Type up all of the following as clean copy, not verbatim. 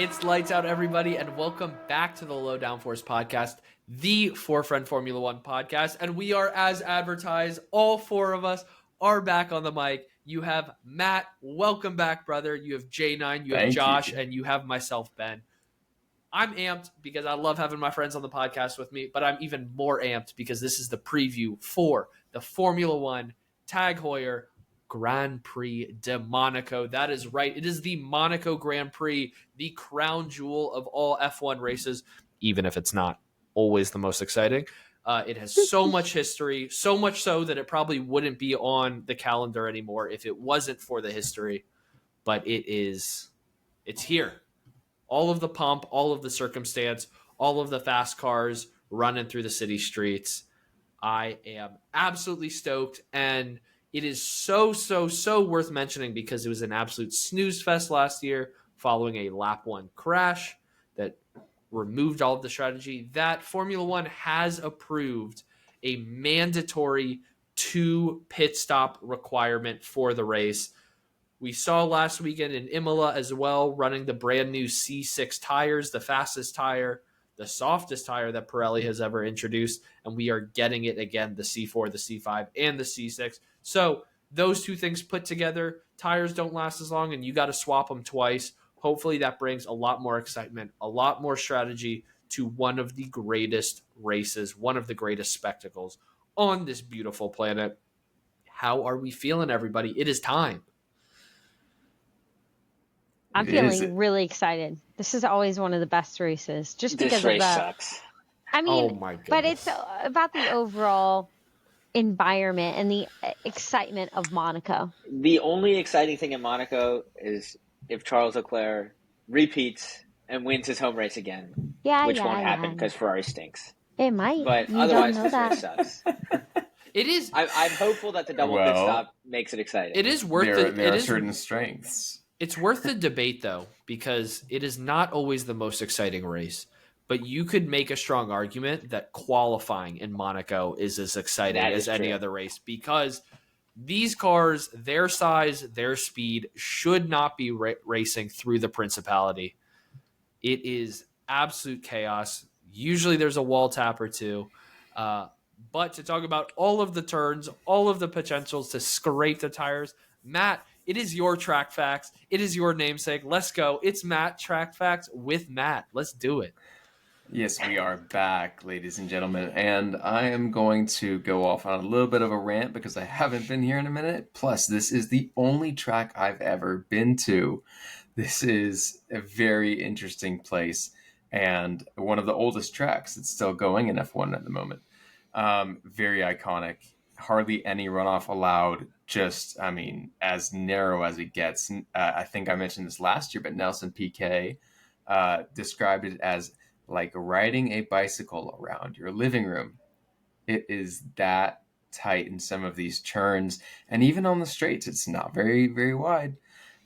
It's lights out, everybody, and welcome back to the Low Downforce podcast, the Forefront Formula One podcast. And we are, as advertised, all four of us are back on the mic. You have Matt, welcome back, brother. You have J9, you have Josh, and you have myself, Ben. I'm amped because I love having my friends on the podcast with me, but I'm even more amped because this is the preview for the Formula One Tag Heuer Grand Prix de Monaco. That is right. It is the Monaco Grand Prix, the crown jewel of all F1 races, even if it's not always the most exciting. It has so much history, so much so that it probably wouldn't be on the calendar anymore if it wasn't for the history. But it's here. All of the pomp, all of the circumstance, all of the fast cars running through the city streets. I am absolutely stoked, and it is so worth mentioning because it was an absolute snooze fest last year following a lap one crash that removed all of the strategy. That Formula One has approved a mandatory 2 pit stop requirement for the race. We saw last weekend in Imola as well, running the brand new C6 tires, the fastest tire, the softest tire that Pirelli has ever introduced, and we are getting it again, the C4, the C5, and the C6. So those two things put together, tires don't last as long, and you got to swap them twice. Hopefully that brings a lot more excitement, a lot more strategy to one of the greatest races, one of the greatest spectacles on this beautiful planet. How are we feeling, everybody? It is time. I'm feeling really excited. This is always one of the best races, just because this race sucks. I mean, oh my goodness. But it's about the overall environment and the excitement of Monaco. The only exciting thing in Monaco is if Charles Leclerc repeats and wins his home race again, which won't happen because Ferrari stinks. It might, but you otherwise don't know this that. race sucks. It is. I'm hopeful that the double pit stop makes it exciting. It is worth it. There are certain strengths. It's worth the debate, though, because it is not always the most exciting race. But you could make a strong argument that qualifying in Monaco is as exciting as any other race, because these cars, their size, their speed, should not be racing through the Principality. It is absolute chaos. Usually there's a wall tap or two. But to talk about all of the turns, all of the potentials to scrape the tires, Matt, it is your track facts. It is your namesake. Let's go. It's Matt Track Facts with Matt. Let's do it. Yes, we are back, ladies and gentlemen. And I am going to go off on a little bit of a rant because I haven't been here in a minute. Plus, this is the only track I've ever been to. This is a very interesting place and one of the oldest tracks that's still going in F1 at the moment. Very iconic. Hardly any runoff allowed. Just, I mean, as narrow as it gets. I think I mentioned this last year, but Nelson Piquet described it as like riding a bicycle around your living room. It is that tight in some of these turns. And even on the straights, it's not very, very wide.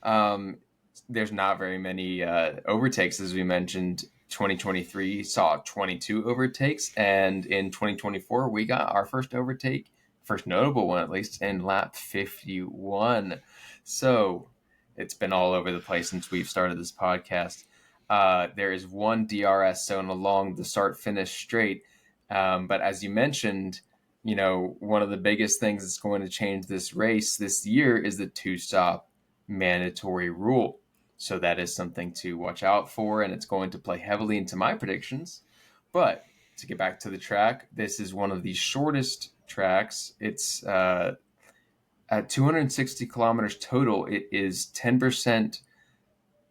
There's not very many overtakes, as we mentioned. 2023 saw 22 overtakes. And in 2024, we got our first overtake, first notable one at least, in lap 51. So it's been all over the place since we've started this podcast. There is one DRS zone along the start-finish straight. But as you mentioned, you know, one of the biggest things that's going to change this race this year is the 2-stop mandatory rule. So that is something to watch out for, and it's going to play heavily into my predictions. But to get back to the track, this is one of the shortest tracks. It's at 260 kilometers total. It is 10%,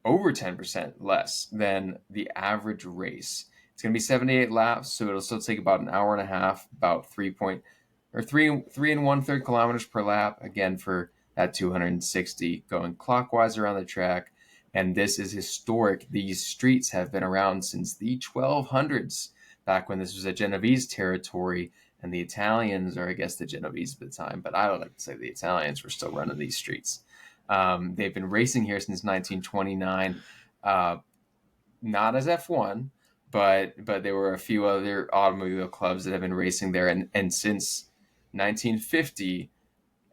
over 10% less than the average race. It's going to be 78 laps, so it'll still take about an hour and a half, about 3 1/3 kilometers per lap, again for that 260 going clockwise around the track. And this is historic. These streets have been around since the 1200s, back when this was a Genovese territory, and the Italians, or I guess the Genovese at the time, but I would like to say the Italians were still running these streets. They've been racing here since 1929, not as F1, but there were a few other automobile clubs that have been racing there. And since 1950,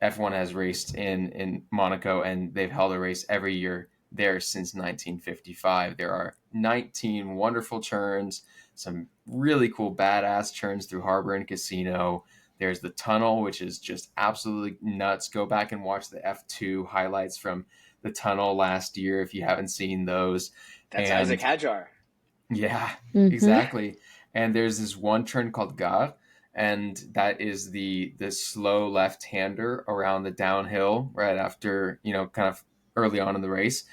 F1 has raced in Monaco, and they've held a race every year there since 1955. There are 19 wonderful turns, some really cool badass turns through Harbor and Casino. There's the tunnel, which is just absolutely nuts. Go back and watch the F2 highlights from the tunnel last year if you haven't seen those. That's Isaac Hadjar. Yeah, exactly. And there's this one turn called Gare, and that is the slow left-hander around the downhill right after, kind of early on in the race.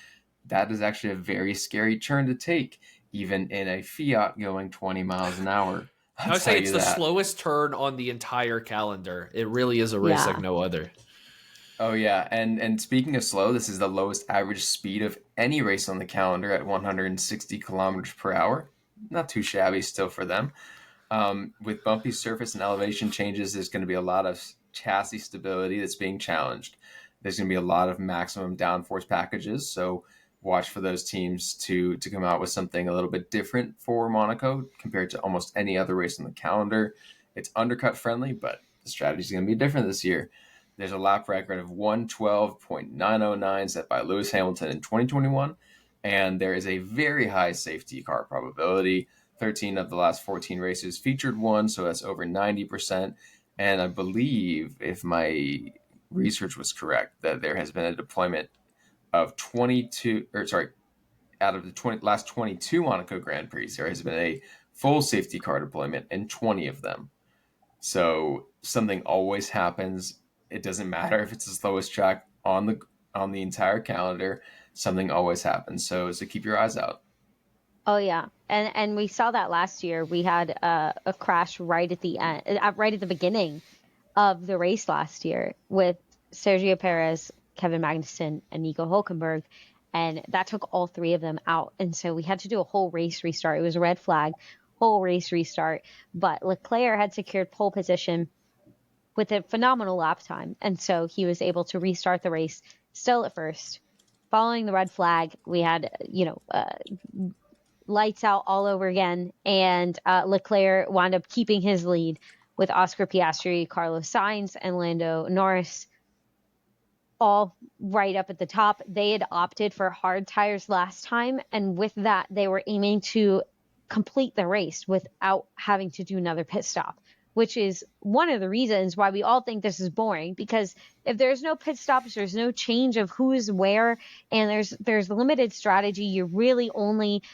That is actually a very scary turn to take, even in a Fiat going 20 miles an hour. I would say it's the slowest turn on the entire calendar. It really is a race like no other. Oh, yeah. And speaking of slow, this is the lowest average speed of any race on the calendar at 160 kilometers per hour. Not too shabby still for them. With bumpy surface and elevation changes, there's going to be a lot of chassis stability that's being challenged. There's going to be a lot of maximum downforce packages. So watch for those teams to come out with something a little bit different for Monaco compared to almost any other race on the calendar. It's undercut friendly, but the strategy is going to be different this year. There's a lap record of 112.909 set by Lewis Hamilton in 2021, and there is a very high safety car probability. 13 of the last 14 races featured one, so that's over 90%. And I believe, if my research was correct, that there has been a deployment of out of the last 22 Monaco Grand Prix, there has been a full safety car deployment in 20 of them. So something always happens. It doesn't matter if it's the slowest track on the entire calendar. Something always happens. So keep your eyes out. Oh yeah, and we saw that last year. We had a crash right at the end, right at the beginning of the race last year with Sergio Perez, Kevin Magnussen, and Nico Hülkenberg, and that took all three of them out. And so we had to do a whole race restart. It was a red flag, whole race restart. But Leclerc had secured pole position with a phenomenal lap time, and so he was able to restart the race still at first. Following the red flag, we had lights out all over again, and Leclerc wound up keeping his lead with Oscar Piastri, Carlos Sainz, and Lando Norris all right up at the top. They had opted for hard tires last time, and with that, they were aiming to complete the race without having to do another pit stop, which is one of the reasons why we all think this is boring, because if there's no pit stops, there's no change of who's where, and there's limited strategy. You're really only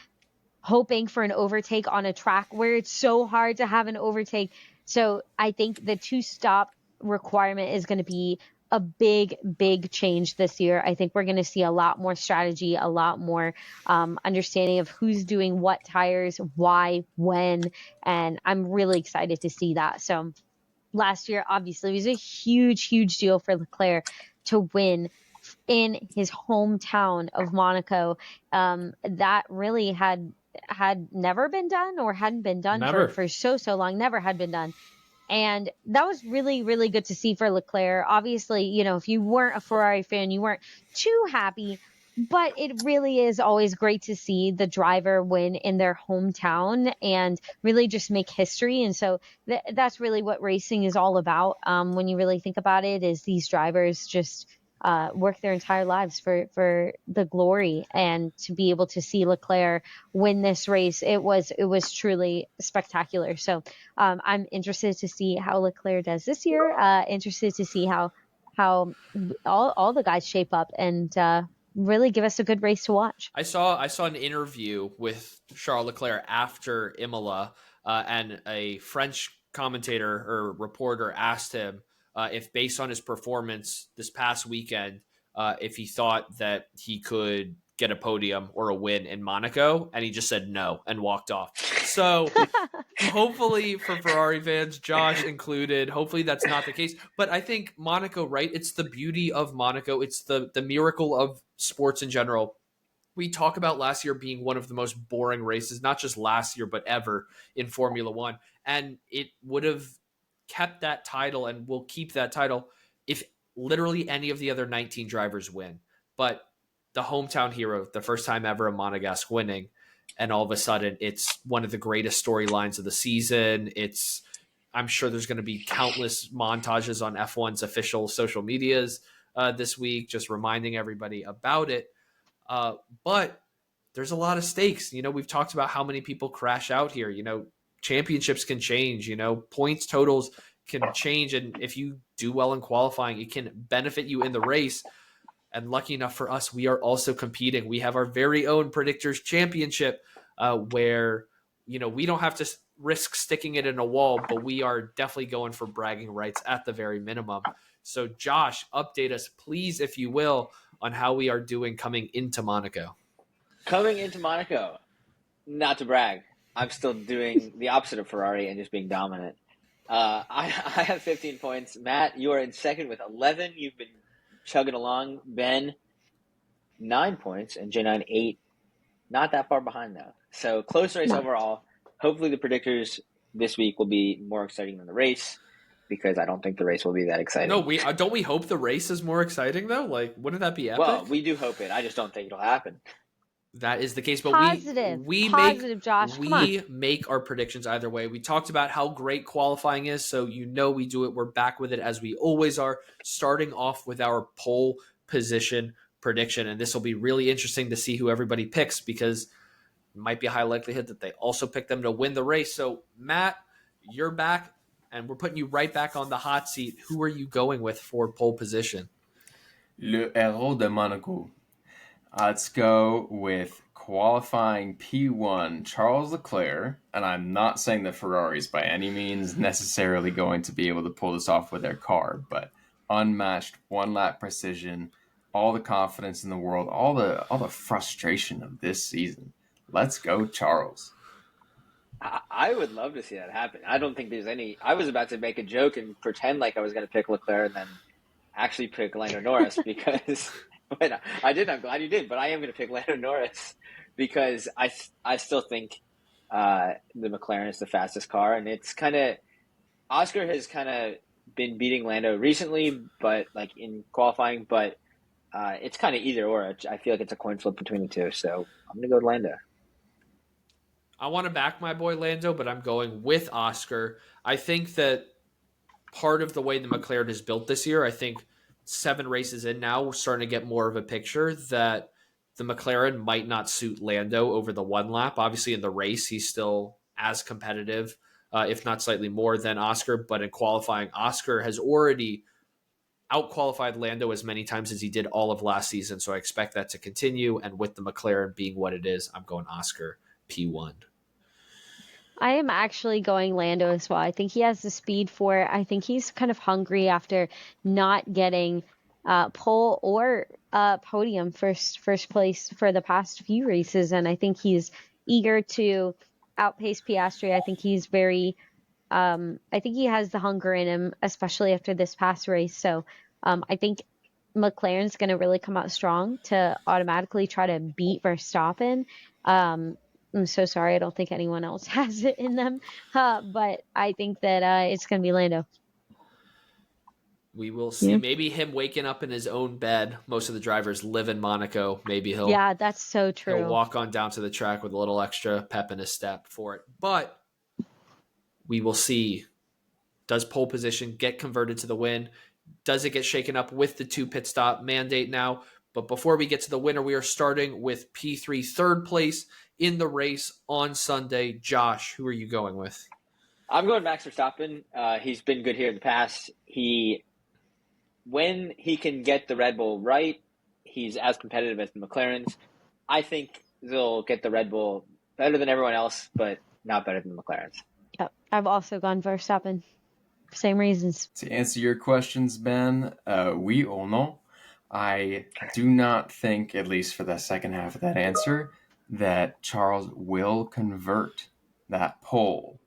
hoping for an overtake on a track where it's so hard to have an overtake. So I think the two-stop requirement is going to be a big change this year. I think we're going to see a lot more strategy, a lot more understanding of who's doing what tires, why, when, and I'm really excited to see that. So last year, obviously, it was a huge deal for Leclerc to win in his hometown of Monaco. That really had never been done, or hadn't been done for so long, never had been done. And that was really good to see for Leclerc. Obviously, if you weren't a Ferrari fan, you weren't too happy, but it really is always great to see the driver win in their hometown and really just make history. And so that's really what racing is all about. When you really think about it, is these drivers just work their entire lives for the glory, and to be able to see Leclerc win this race, it was truly spectacular. So I'm interested to see how Leclerc does this year. Interested to see how all the guys shape up and really give us a good race to watch. I saw an interview with Charles Leclerc after Imola, and a French commentator or reporter asked him if, based on his performance this past weekend, if he thought that he could get a podium or a win in Monaco, and he just said no and walked off. So hopefully for Ferrari fans, Josh included, hopefully that's not the case. But I think Monaco, right? It's the beauty of Monaco. It's the miracle of sports in general. We talk about last year being one of the most boring races, not just last year, but ever in Formula One. And it would have kept that title and will keep that title if literally any of the other 19 drivers win. But the hometown hero, the first time ever a Monegasque winning, and all of a sudden it's one of the greatest storylines of the season. I'm sure there's going to be countless montages on F1's official social medias this week, just reminding everybody about it. But there's a lot of stakes. We've talked about how many people crash out here. Championships can change. Points totals can change. And if you do well in qualifying, it can benefit you in the race. And lucky enough for us, we are also competing. We have our very own Predictors Championship where, we don't have to risk sticking it in a wall, but we are definitely going for bragging rights at the very minimum. So, Josh, update us, please, if you will, on how we are doing coming into Monaco. Coming into Monaco, not to brag, I'm still doing the opposite of Ferrari and just being dominant. I have 15 points. Matt, you are in second with 11. You've been chugging along. Ben, 9 points, and J9, 8. Not that far behind, though. So, close race overall. Hopefully the predictors this week will be more exciting than the race, because I don't think the race will be that exciting. No, don't we hope the race is more exciting, though? Like, wouldn't that be epic? Well, we do hope it. I just don't think it'll happen. That is the case, but we make our predictions either way. We talked about how great qualifying is, so we do it. We're back with it as we always are, starting off with our pole position prediction, and this will be really interesting to see who everybody picks, because it might be a high likelihood that they also pick them to win the race. So, Matt, you're back, and we're putting you right back on the hot seat. Who are you going with for pole position? Le Héros de Monaco. Let's go with qualifying P1, Charles Leclerc, and I'm not saying that Ferrari's by any means necessarily going to be able to pull this off with their car, but unmatched one-lap precision, all the confidence in the world, all the frustration of this season. Let's go, Charles. I would love to see that happen. I don't think there's any. I was about to make a joke and pretend like I was going to pick Leclerc and then actually pick Lando Norris because. But I did. I'm glad you did. But I am going to pick Lando Norris because I still think the McLaren is the fastest car, and it's kind of Oscar has kind of been beating Lando recently, but like in qualifying. But it's kind of either or. I feel like it's a coin flip between the two. So I'm going to go with Lando. I want to back my boy Lando, but I'm going with Oscar. I think that part of the way the McLaren is built this year, I think 7 races in now, we're starting to get more of a picture that the McLaren might not suit Lando over the one lap. Obviously, in the race, he's still as competitive, if not slightly more than Oscar. But in qualifying, Oscar has already out-qualified Lando as many times as he did all of last season. So I expect that to continue. And with the McLaren being what it is, I'm going Oscar P1. I am actually going Lando as well. I think he has the speed for it. I think he's kind of hungry after not getting pole or podium first place for the past few races, and I think he's eager to outpace Piastri. I think he's I think he has the hunger in him, especially after this past race. So I think McLaren's going to really come out strong to automatically try to beat Verstappen. I'm so sorry. I don't think anyone else has it in them. But I think that it's going to be Lando. We will see. Yeah. Maybe him waking up in his own bed. Most of the drivers live in Monaco. Maybe he'll. Yeah, that's so true. He'll walk on down to the track with a little extra pep in his step for it. But we will see. Does pole position get converted to the win? Does it get shaken up with the 2 pit stop mandate now? But before we get to the winner, we are starting with P3, third place in the race on Sunday. Josh, who are you going with? I'm going Max Verstappen. He's been good here in the past. When he can get the Red Bull right, he's as competitive as the McLarens. I think they'll get the Red Bull better than everyone else, but not better than the McLarens. Yep. I've also gone Verstappen. Same reasons. To answer your questions, Ben, oui or non, I do not think, at least for the second half of that answer, that Charles will convert that pole.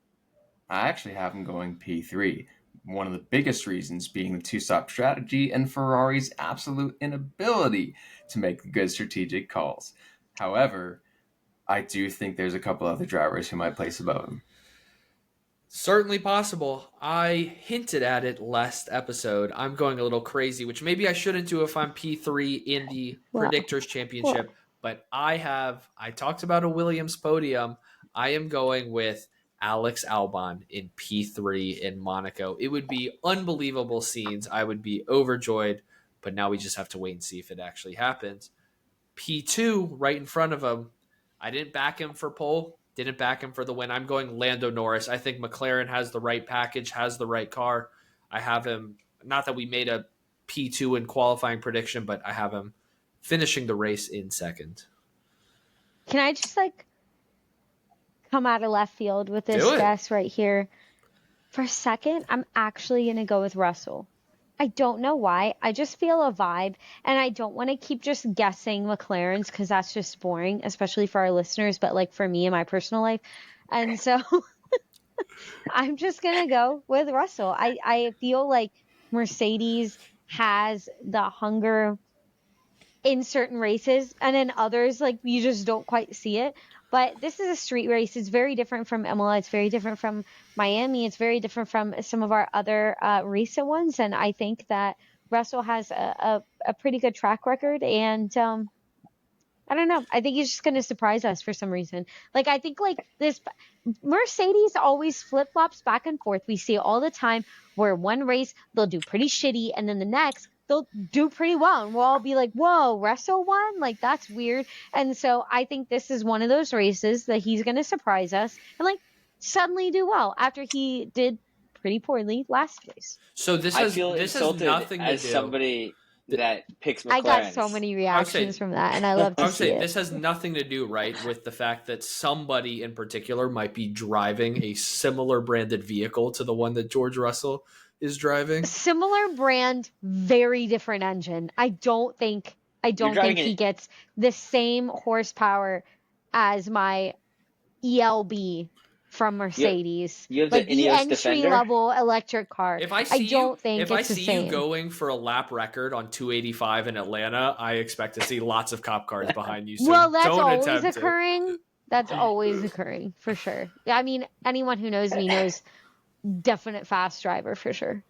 I actually have him going P3. One of the biggest reasons being the 2-stop strategy and Ferrari's absolute inability to make good strategic calls. However, I do think there's a couple other drivers who might place above him. Certainly possible. I hinted at it last episode. I'm going a little crazy, which maybe I shouldn't do if I'm P3 in the Predictors Championship. But I talked about a Williams podium. I am going with Alex Albon in P3 in Monaco. It would be unbelievable scenes. I would be overjoyed, but now we just have to wait and see if it actually happens. P2 right in front of him. I didn't back him for pole, didn't back him for the win. I'm going Lando Norris. I think McLaren has the right package, has the right car. I have him, not that we made a P2 in qualifying prediction, but I have him finishing the race in second. Can I just come out of left field with this Do it. guess right here? For a second, I'm actually going to go with Russell. I don't know why. I just feel a vibe, and I don't want to keep just guessing McLarens because that's just boring, especially for our listeners, but like for me in my personal life. And so I'm just going to go with Russell. I feel like Mercedes has the hunger in certain races, and in others, like, you just don't quite see it. But this is a street race. It's very different from Imola. It's very different from Miami. It's very different from some of our other recent ones. And I think that Russell has a pretty good track record. And I don't know. I think he's just going to surprise us for some reason. Like, I think like this Mercedes always flip flops back and forth. We see it all the time where one race they'll do pretty shitty, and then the next they'll do pretty well, and we'll all be like, whoa, Russell won? Like, that's weird. And so I think this is one of those races that he's going to surprise us and like suddenly do well after he did pretty poorly last race. So this I has feel this has insulted nothing to as do. somebody that picks McLaren. I got so many reactions from that, and I love I to would see say it. this has nothing to do, right, with the fact that somebody in particular might be driving a similar branded vehicle to the one that George Russell is driving. Similar brand, very different engine. I don't think he gets the same horsepower as my ELB from Mercedes. You have like the the Ineos entry Defender? level electric car. If I don't think if it's I the see same. you going for a lap record on 285 in Atlanta, I expect to see lots of cop cars behind you. So well, that's don't always attempt occurring. That's always occurring for sure. I mean, anyone who knows me knows definite fast driver for sure.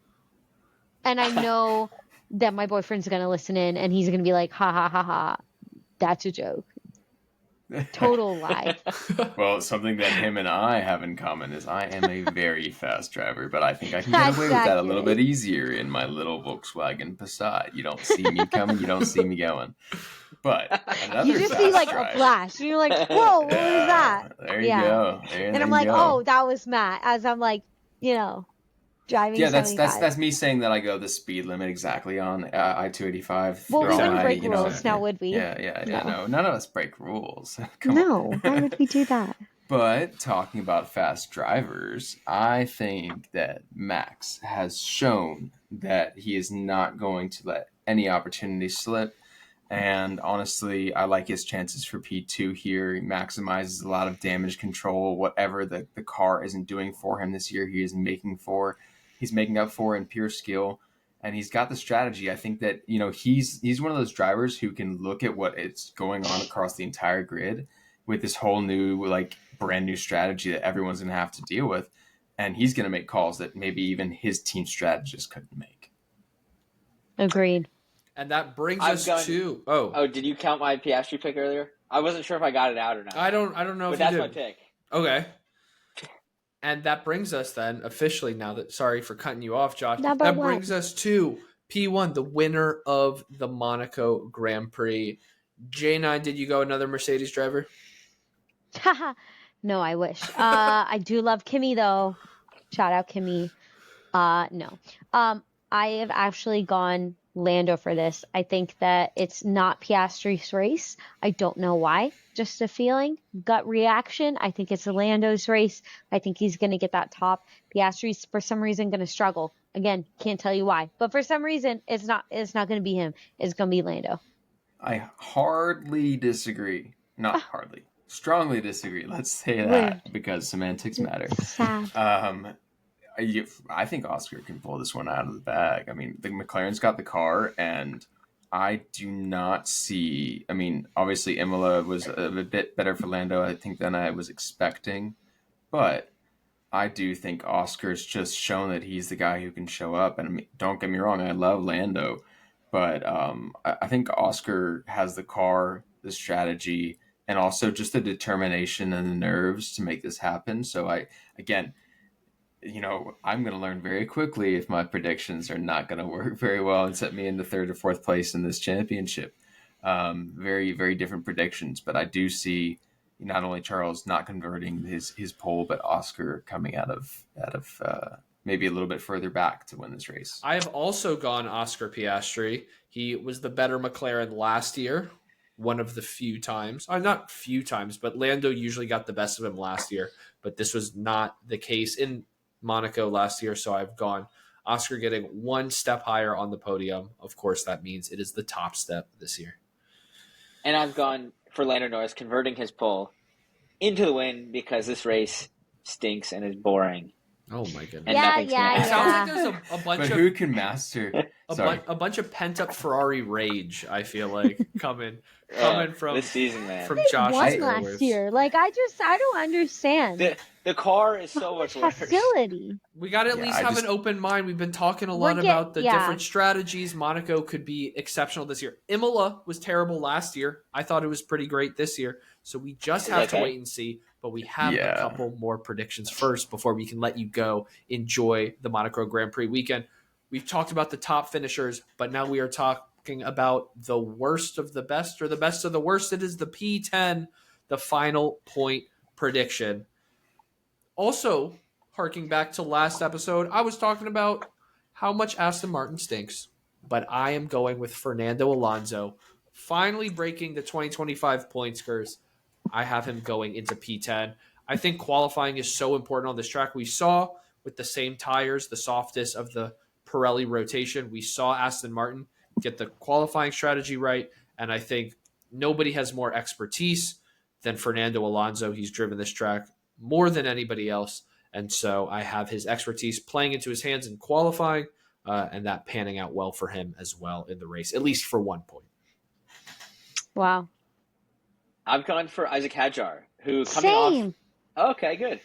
And I know that my boyfriend's going to listen in and he's going to be like, ha ha ha ha. That's a joke. Total lie. Well, something that him and I have in common is I am a very fast driver, but I think I can get away with that a little bit easier in my little Volkswagen Passat. You don't see me coming, you don't see me going. But another you just fast see like driver, a flash. And you're like, whoa, what was that? There you go. And I'm like, oh, that was Matt. As I'm like, driving. Yeah, 75. that's me saying that I go the speed limit exactly on I-285. Well, we wouldn't break rules, now would we? Yeah. No, none of us break rules. No, why would we do that? But talking about fast drivers, I think that Max has shown that he is not going to let any opportunity slip. And honestly, I like his chances for P2 here. He maximizes a lot of damage control. Whatever the car isn't doing for him this year, he's making up for in pure skill. And he's got the strategy. I think that, he's one of those drivers who can look at what is going on across the entire grid with this whole new, brand new strategy that everyone's going to have to deal with. And he's going to make calls that maybe even his team strategist couldn't make. Agreed. And that brings us to... Oh, did you count my Piastri pick earlier? I wasn't sure if I got it out or not. I don't know but if that's you did. My pick. Okay. And that brings us then, officially now that... Sorry for cutting you off, Josh. Brings us to P1, the winner of the Monaco Grand Prix. J9, did you go another Mercedes driver? No, I wish. I do love Kimi, though. Shout out Kimi. No. I have actually gone Lando for this. I think that it's not Piastri's race. I don't know why. Just a feeling, gut reaction. I think it's Lando's race. I think he's going to get that top. Piastri's for some reason going to struggle. Again, can't tell you why, but for some reason it's not going to be him. It's going to be Lando. I hardly disagree. Not hardly. Strongly disagree. Let's say that because semantics matter. Sad. I think Oscar can pull this one out of the bag. I mean, the McLaren's got the car, and I do not see... I mean, obviously Imola was a bit better for Lando, I think, than I was expecting. But I do think Oscar's just shown that he's the guy who can show up. And I mean, don't get me wrong, I love Lando. But I think Oscar has the car, the strategy, and also just the determination and the nerves to make this happen. So I'm going to learn very quickly if my predictions are not going to work very well and set me into third or fourth place in this championship. Very, very different predictions, but I do see not only Charles not converting his pole, but Oscar coming out of maybe a little bit further back to win this race. I have also gone Oscar Piastri. He was the better McLaren last year, one of the few times. Not few times, but Lando usually got the best of him last year. But this was not the case in Monaco last year, so I've gone Oscar getting one step higher on the podium. Of course, that means it is the top step this year. And I've gone for Lando Norris converting his pole into the win because this race stinks and is boring. Oh my goodness! And Yeah, nothing's gonna yeah, It happen. sounds yeah. like there's a bunch But of who can master? a bunch of pent up Ferrari rage. I feel like coming from this season, man. from They Josh's won airwaves. last year. Like, I don't understand. The car is so much worse. Hostility. We got to at Yeah, least I have just- an open mind. We've been talking a lot We're about the yeah. different strategies. Monaco could be exceptional this year. Imola was terrible last year. I thought it was pretty great this year. So we just have to Okay. wait and see. But we have Yeah. a couple more predictions first before we can let you go enjoy the Monaco Grand Prix weekend. We've talked about the top finishers, but now we are talking about the worst of the best or the best of the worst. It is the P10, the final point prediction. Also, harking back to last episode, I was talking about how much Aston Martin stinks, but I am going with Fernando Alonso finally breaking the 2025 points curse. I have him going into P10. I think qualifying is so important on this track. We saw with the same tires, the softest of the Pirelli rotation, we saw Aston Martin get the qualifying strategy right, and I think nobody has more expertise than Fernando Alonso. He's driven this track more than anybody else. And so I have his expertise playing into his hands in qualifying and that panning out well for him as well in the race, at least for 1 point. Wow. I've gone for Isaac Hadjar, who coming off. Same. Okay, good.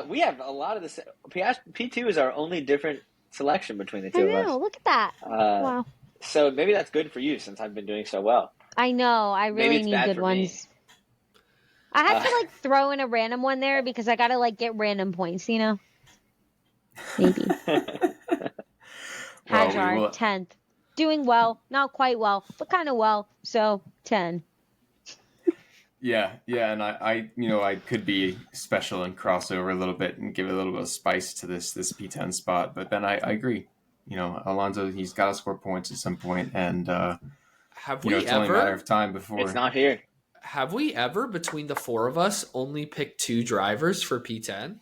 We have a lot of this. P2 is our only different selection between the I two of know. us. Look at that. Wow. So maybe that's good for you since I've been doing so well. I know. I Maybe really it's need bad good for ones. me. I had to throw in a random one there because I gotta get random points, you know? Maybe. Well, we Hajar, will- 10th. Doing well, not quite well, but kind of well. So 10. Yeah, and I could be special and cross over a little bit and give it a little bit of spice to this P10 spot, but then I agree. Alonso, he's got to score points at some point, and Have we it's only a matter ever of time before. It's not here. between the four of us only picked two drivers for P10?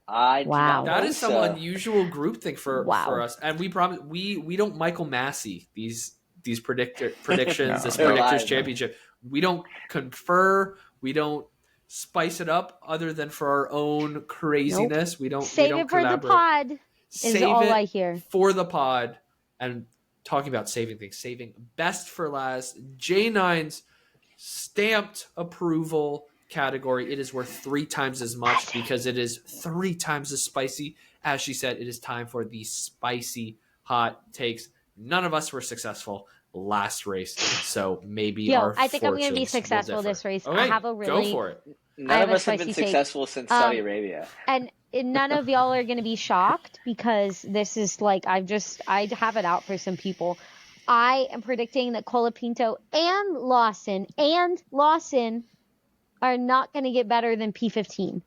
I do Wow. not That think is some so. unusual groupthink for Wow. us. And we promise we don't Michael Massey these predictions, No. this They're predictors live. championship. We don't confer. We don't spice it up other than for our own craziness. We don't Save we don't it for the collaborate. pod, is Save all it I hear. for the pod. And talking about saving things, saving best for last. J9's stamped approval category. It is worth 3 times as much because it is 3 times as spicy. As she said, it is time for the spicy hot takes. None of us were successful last race, so maybe our I think I'm going to be fortunes will successful differ. this race. Okay, I have a go really, for it. I None have of a us have been spicy take. successful since Saudi Arabia. and none of y'all are going to be shocked because this is I have it out for some people. I am predicting that Colapinto and Lawson are not going to get better than P15.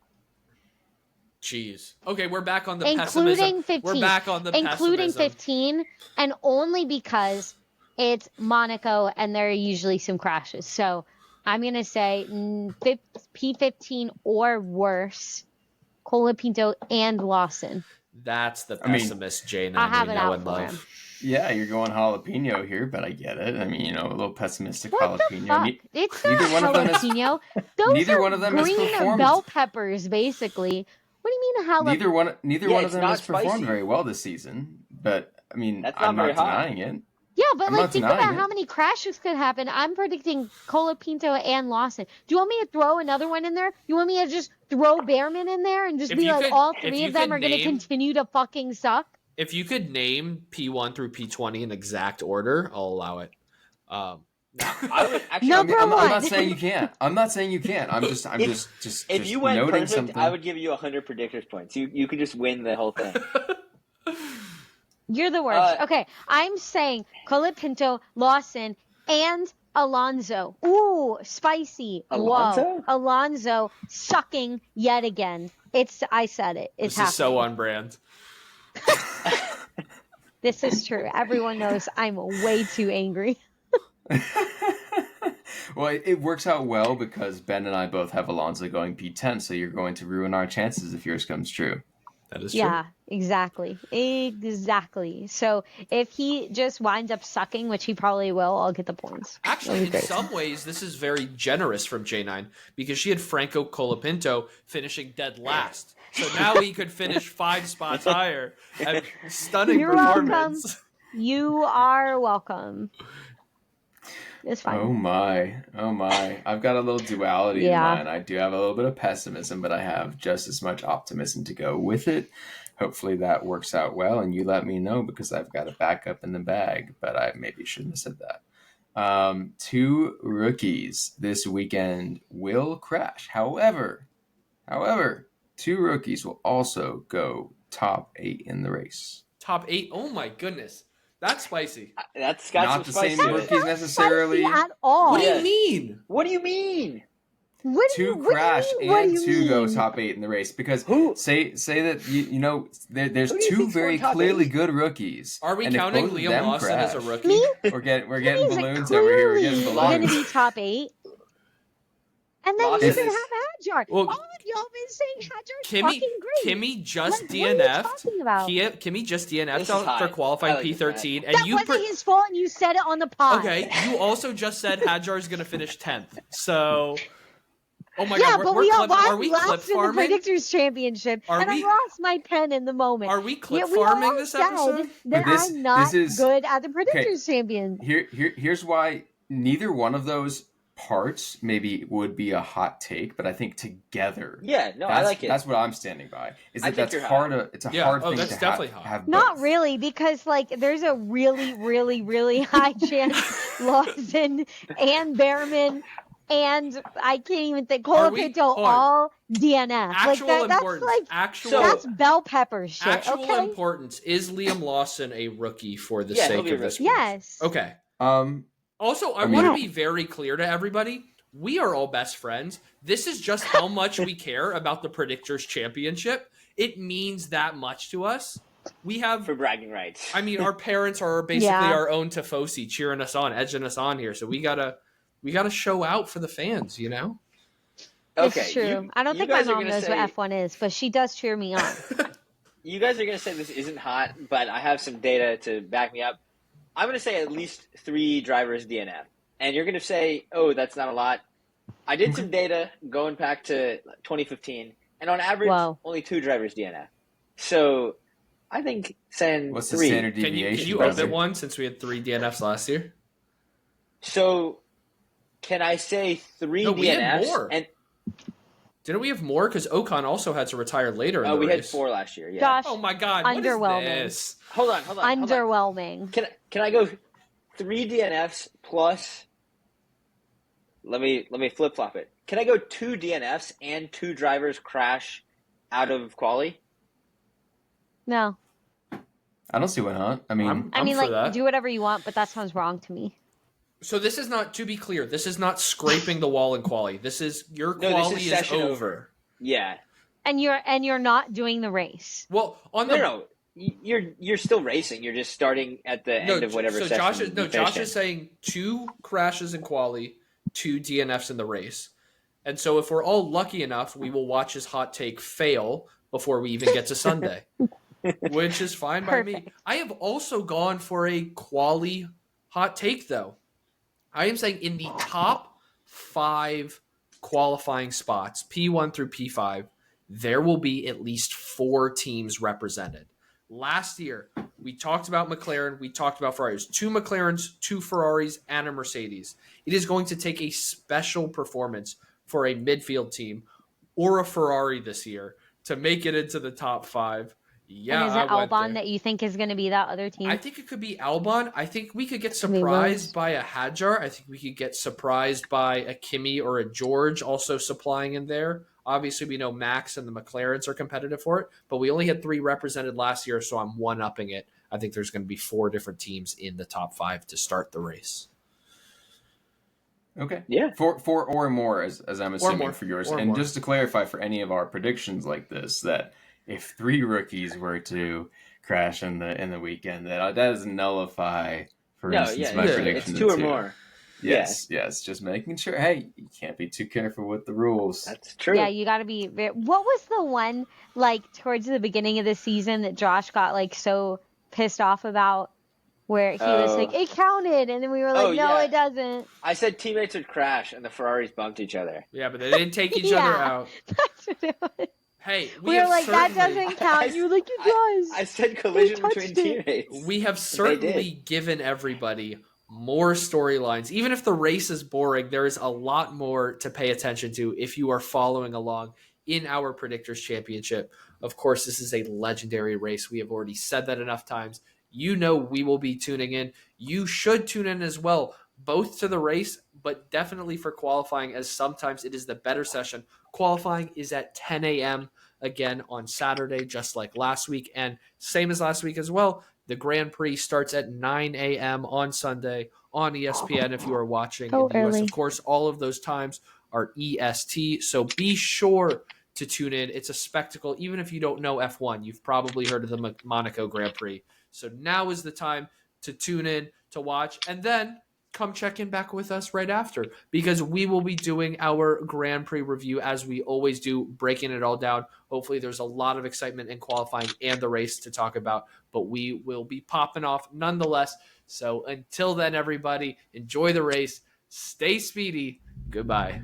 Jeez. Okay, we're back on the Including pessimism. 15. We're back on the Including pessimism. 15, and only because it's Monaco and there are usually some crashes. So I'm going to say P15 or worse, Colapinto and Lawson. That's the I mean, pessimist, J9. I have we it know out and for love. him. Yeah, you're going jalapeno here, but I get it. I mean, a little pessimistic What the jalapeno. fuck? It's not neither one of them has- jalapeno. Those neither are one of them has green performed. bell peppers, basically. What do you mean jalapeno? Neither Yeah, one of it's them not has performed spicy. very well this season. But I mean, That's not I'm very not hot. denying it. Yeah, but I'm like not think about denying how it. many crashes could happen. I'm predicting Colapinto and Lawson. Do you want me to throw another one in there? You want me to just throw Behrman in there and just If be you like could- all if three you of them could are going to name- continue to fucking suck? If you could name P1 through P20 in exact order, I'll allow it. I would actually. Number I'm one. not saying you can't. I'm not saying you can't. I'm just If you went noting perfect, something. I would give you 100 predictors points. You could just win the whole thing. You're the worst. Okay, I'm saying Colapinto, Lawson, And Alonso. Ooh, spicy. Alonso? Whoa. Alonso sucking yet again. I said it. It's This is so happening. on brand. This is true. Everyone knows I'm way too angry. Well, it works out well because Ben and I both have Alonso going P10, so you're going to ruin our chances if yours comes true. That is true. Yeah, exactly. Exactly. So if he just winds up sucking, which he probably will, I'll get the points. Actually, in some ways, this is very generous from J9 because she had Franco Colapinto finishing dead last. So now he could finish 5 spots higher. And stunning You're performance. welcome. You are welcome. It's fine. Oh my. I've got a little duality in mine. I do have a little bit of pessimism, but I have just as much optimism to go with it. Hopefully that works out well, and you let me know because I've got a backup in the bag, but I maybe shouldn't have said that. 2 rookies this weekend will crash. However, 2 rookies will also go top 8 in the race. Top 8? Oh my goodness. That's spicy. That's got Not some the spice same to it. rookies necessarily. Spicy at all. What do Yeah. you mean? What do you mean? What do 2 you- what do you crash mean? What do and you 2 go mean? top 8 in the race because Who? say that you know there's Who do you 2 think's very going top clearly 8? good rookies. Are we and if counting both of Liam them Lawson as a crash- rookie? Me? We're getting He's balloons over here. We're getting clearly going to balloons. be top 8. And then Lawson you can is- have Hadjar. Well, All of y'all been saying Hadjar's Kimmy, fucking great. Kimmy just Like, what are you DNF'd. talking about? Kimmy just DNF'd This is out for high. qualifying I like this, P13. man. And That you wasn't his fault, and you said it on the pod. Okay, you also just said Hadjar's going to finish 10th. So, oh my Yeah, God, but we're we clip, all are we lost clip in the farming? Predictors Championship, Are and we- I lost my pen in the moment. Are we clip we all farming this said episode? that But this- I'm not this is- good at the Predictors Champion. Here's why neither one of those parts maybe would be a hot take, but I think together, Yeah, no, I like it. That's what I'm standing by. Is I that think that's you're hard? hot. It's a Yeah, hard oh, thing that's to definitely have. hot. Have Not both. really, because like there's a really, really, really high chance Lawson and Behrman and I can't even think Are we- Colapinto hold on. all DNF. Actual Like that's importance. like actual that's bell pepper shit. actual Okay. importance. Is Liam Lawson a rookie for the Yeah, he'll sake be a of this? rookie. Yes. Okay. Also, I I want to mean- be very clear to everybody. We are all best friends. This is just how much we care about the Predictors Championship. It means that much to us. We have, For bragging rights. I mean, our parents are basically Yeah. our own Tifosi, cheering us on, edging us on here. So we gotta show out for the fans, you know. Okay, It's true. you- I don't you think my guys are mom gonna knows say- what F1 is, but she does cheer me on. You guys are going to say this isn't hot, but I have some data to back me up. I'm going to say at least 3 drivers DNF. And you're going to say, oh, that's not a lot. I did some data going back to 2015, and on average, Whoa. only 2 drivers DNF. So I think saying What's the 3. standard Can deviation? you brother? omit one since we had 3 DNFs last year? So can I say 3 No, DNFs? we had more. And Didn't we have more? Because Ocon also had to retire later in the we race. had 4 last year. Yeah. Josh, Oh my God! What is Underwhelming. this? Hold on. underwhelming. Can I go 3 DNFs plus? Let me flip flop it. Can I go 2 DNFs and 2 drivers crash out of quali? No. I don't see why not. I mean, I mean, for like, that. do whatever you want, but that sounds wrong to me. So this is not, to be clear, this is not scraping the wall in quali. This is your No, this quali is is session over. over. Yeah. And you're not doing the race. Well, on the No. You're still racing. You're just starting at the end of whatever so session. Josh is saying 2 crashes in quali, 2 DNFs in the race. And so if we're all lucky enough, we will watch his hot take fail before we even get to Sunday. Which is fine by me. Perfect. I have also gone for a quali hot take though. I am saying in the top 5 qualifying spots, P1 through P5, there will be at least 4 teams represented. Last year, we talked about McLaren, we talked about Ferraris. 2 McLarens, 2 Ferraris, and a Mercedes. It is going to take a special performance for a midfield team or a Ferrari this year to make it into the top 5. Yeah, And is it I went Albon there. that you think is going to be that other team? I think it could be Albon. I think we could get Maybe surprised Williams. by a Hadjar. I think we could get surprised by a Kimi or a George also supplying in there. Obviously, we know Max and the McLarens are competitive for it, but we only had 3 represented last year, so I'm one-upping it. I think there's going to be 4 different teams in the top 5 to start the race. Okay. Yeah. Four or more, as I'm assuming more, for yours. or And more. just to clarify for any of our predictions like this, that if 3 rookies were to crash in the weekend, that doesn't nullify, for No, instance, yeah, my Yeah. prediction it's of 2 or 2. more. Yes, yes. Just making sure. Hey, you can't be too careful with the rules. That's true. Yeah, you got to be. What was the one like towards the beginning of the season that Josh got like so pissed off about, where he was like, Oh, "It counted," and then we were oh like, "No, yeah. it doesn't." I said teammates would crash and the Ferraris bumped each other. Yeah, but they didn't take each other Yeah, out. that's what it was. Hey, We were like, "That doesn't count." You were like, "It does." I said They collision between touched it. teammates. we have They did. certainly given everybody more storylines. Even if the race is boring, there is a lot more to pay attention to if you are following along in our Predictors Championship. Of course, this is a legendary race. We have already said that enough times. You know we will be tuning in. You should tune in as well, both to the race, but definitely for qualifying, as sometimes it is the better session. Qualifying is at 10 a.m. again on Saturday, just like last week. And same as last week as well, the Grand Prix starts at 9 a.m. on Sunday on ESPN if you are watching So in the US. early. Of course, all of those times are EST. So be sure to tune in. It's a spectacle. Even if you don't know F1, you've probably heard of the Monaco Grand Prix. So now is the time to tune in, to watch, and then come check in back with us right after, because we will be doing our Grand Prix review as we always do, breaking it all down. Hopefully there's a lot of excitement in qualifying and the race to talk about, but we will be popping off nonetheless. So until then, everybody, enjoy the race, stay speedy, goodbye.